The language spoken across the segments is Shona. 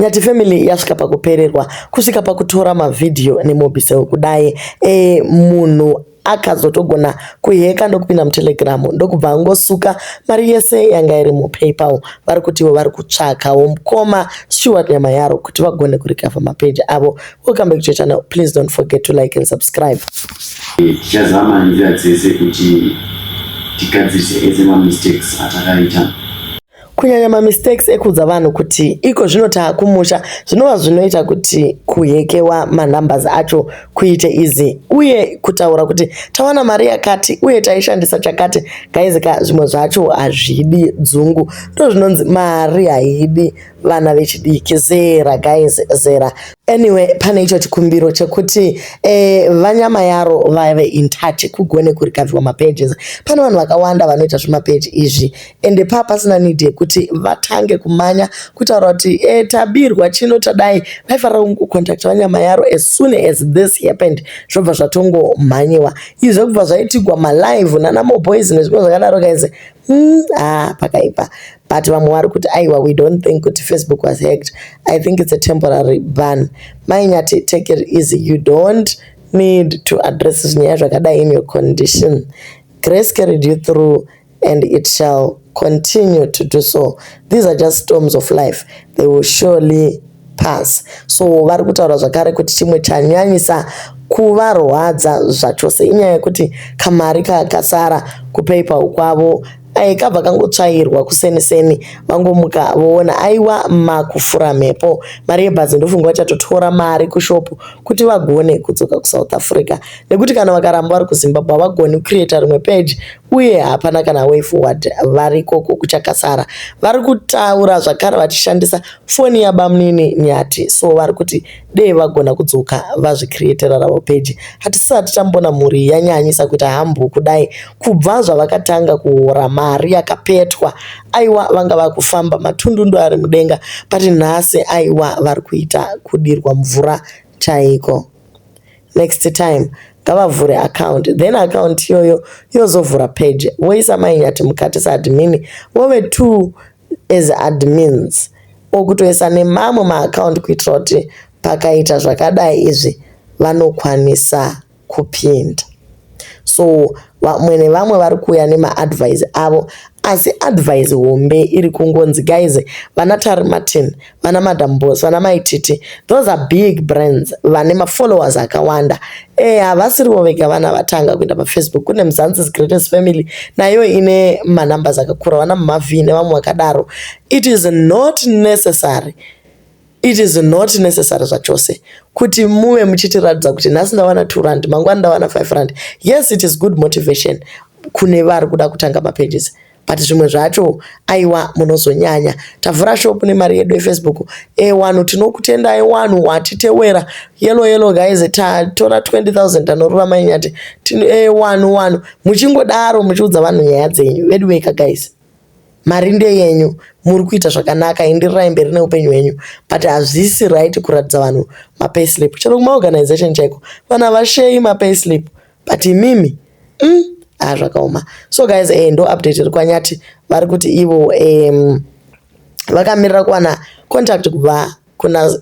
Nyati family yasvika pakupererwa kusvika pakutora mavideo neMobicel kudai munhu akazotogona kuheka ndokupinda muTelegram ndokubva angosuka mari yese yanga iri muPayPal. Vari kutiwo vari kutsvakawo mukoma Stuart Nyamayaro kuti vagone kurikavha mapeji avo. Welcome back to your channel. Please don't forget to like and subscribe. Tichazama nzira dzese kuti tikadzise ese mistakes atakaita. Kunyanya mistakes ekudza vanhu kuti iko zvinota kumusha zvinova zvinoita kuti kuhekewa numbers acho kuite easy uye kutaura kuti tawana mari yakati uye taishandisa chakati guys zvimwe zvacho hazvidi dzungu ndo zvinonzi mari haidi vana vechidiki zera guys zera. Anyway, pane icho chikumbiro chekuti vaNyamayaro vave in touch kugone kurikavhiwa mapages. Pane vanhu vakawanda vanoita zvimapeji izvi ende pasina need yekuti vatange kumanya kutaura kuti tabirwa chino tadai vaifanira kungocontact vaNyamayaro as soon as this happened zvobva zvatongomhanyiwa izvo kubva zvaitigwa malive nanaMoboys nezvimwe zvakadaro guys. Pakaipa. But vamwe vari kuti aiwa, we don't think kuti Facebook was hacked. I think it's a temporary ban. Mainyati, take it easy. You don't need to address zvinyaya zvakadai in your condition. Grace carried you through and it shall continue to do so. These are just storms of life. They will surely pass. So vari kutaura zvakare kuti chimwe chanyanyisa kuvarwadza zvachose inyaya yekuti kamari kasara kuPayPal kwavo kabva kangotsvairwa kuseniseni vangomuka voona aiwa makufura mhepo mari yebhazi ndofunga vachatotora mari kushopu kuti vagone kudzoka kuSouth Africa nekuti kana vakaramba vari kuZimbabwe vagoni kucreata rimwe page uye hapana kana way forward vari koko kuchakasara. Vari kutaura zvakare vachishandisa foni yaBamunini Nyati, so vari kuti dei vagona kudzoka vazvicreatera ravo page. Hatisati tambona mhuri yanyanyisa kuita hambu kudai kubva zvavakatanga kuhora mari yakapetwa aiwa vanga vakufamba matundundu ari mudenga but nhasi aiwa vari kuita kudirwa mvura chaiko. Next time ngavavhure account then account iyoyo yozovhura page woisa Mainyati mukati saadmin wove two as admins okutoisa nemamwe maaccount kuitira kuti pakaita zvakadai izvi vanokwanisa kupinda. So mwene vamwe vari kuuya nemaadvice avo asi advice hombe iri kungonzi guys vana Tari Martin vana Madam Boss vana Maititi those are big brands vane mafollowers akawanda havasiriwo vega vana vatanga kuenda paFacebook. Kune Mzansi's Greatest Family nayo ine manumbers akakura vana Mavi nevamwe vakadaro. It is not necessary zvachose kuti muve muchitiradza kuti nhasi ndawana 2 rand mangwana ndawana 5 rand. Yes, it is good motivation kune vari kuda kutanga mapages but zvimwe zvacho aiwa munozonyanya. Tavhura shop nemari yedu yeFacebook wanhu tinokutendai wanhu watitewera yellow guys tatora 20,000 tanorova Mainyati wanhu muchingodaro muchiudza vanhu nyaya dzenyu vedu veka guys. Mari ndeyenyu, muri kuita zvakanaka, enderirai mberi neupenyu hwenyu but hazvisi right kuratidza vanhu mapayslip. Chero kumaorganization chaiko vanhu havashei mapayslip but imimi zvakaoma. So guys ndo update iri kwaNyati vari kuti ivo vakamirira kuwana contact kubva kuna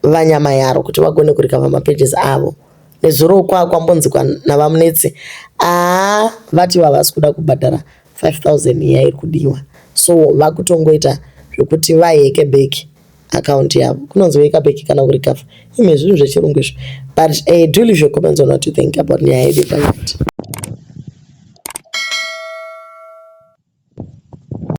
vaNyamayaro kuti vagone kurikavha mapages avo. Nezuro kwambonzikwa navamunetsi vati havasi kuda kubhadhara 5,000 yairi kudiwa. So vakutongoita zvokuti vaheke back account yavo. Kunonzi weka back kana kurikavha ime zvinhu zvechirungu izvo. But do leave your comments on what you think about nyaya yedu.